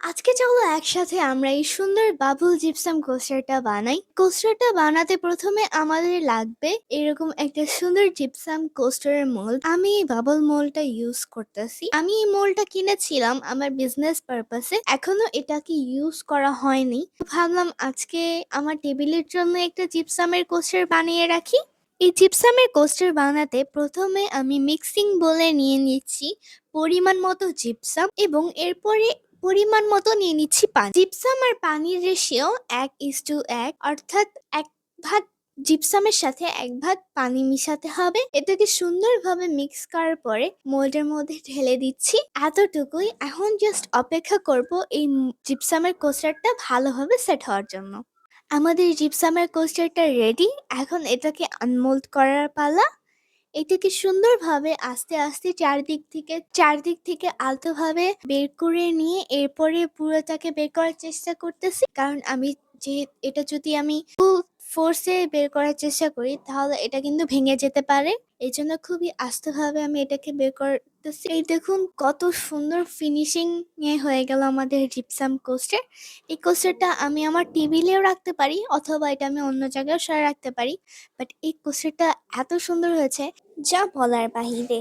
আজকে চলো একসাথে আমরা এই সুন্দর বাবুল জিপসাম কোস্টারটা বানাই। কোস্টারটা বানাতে প্রথমে আমাদের লাগবে এরকম একটা সুন্দর জিপসাম কোস্টারের মোল্ড। আমি এই বাবল মোল্ডটা ইউজ করতেছি। আমি এই মোল্ডটা কিনেছিলাম আমার বিজনেস পারপাসে, এখনো এটাকে ইউজ করা হয়নি। ভাবলাম আজকে আমার টেবিলের জন্য একটা জিপসামের কোস্টার বানিয়ে রাখি। এই জিপসামের কোস্টার বানাতে প্রথমে আমি মিক্সিং বলে নিয়ে নিচ্ছি পরিমাণ মতো জিপসাম এবং এরপরে পরিমাণ মতো নিয়ে নিচ্ছি পানি। জিপসাম আর পানির রেশিও 1:1, অর্থাৎ 1 ভাগ জিপসামের সাথে 1 ভাগ পানি মিশাতে হবে। এটাকে সুন্দরভাবে মিক্স করার পরে মোল্ডের মধ্যে ঢেলে দিচ্ছি। এতটুকুই। এখন জাস্ট অপেক্ষা করব এই জিপসামের কোস্টারটা ভালোভাবে সেট হওয়ার জন্য। আমাদের জিপসামের কোস্টারটা রেডি। এখন এটাকে আনমোল্ড করার পালা। এটাকে সুন্দরভাবে আস্তে আস্তে চারদিক থেকে আলতোভাবে বের করে নিয়ে এরপরে পুরোটাকে বের করার চেষ্টা করতেছি, কারণ যে এটা যদি আমি ফুল ফোর্সে বের করার চেষ্টা করি তাহলে এটা কিন্তু ভেঙে যেতে পারে। এই জন্য খুবই আস্তেভাবে আমি এটাকে বের করতেছি। এই দেখুন কত সুন্দর ফিনিশিং এ হয়ে গেল আমাদের জিপসাম কোস্টার। এই কোস্টারটা আমি আমার টেবিলেও রাখতে পারি অথবা এটা আমি অন্য জায়গায় সরিয়ে রাখতে পারি। বাট এই কোস্টারটা এত সুন্দর হয়েছে যা বলার বাহিরে।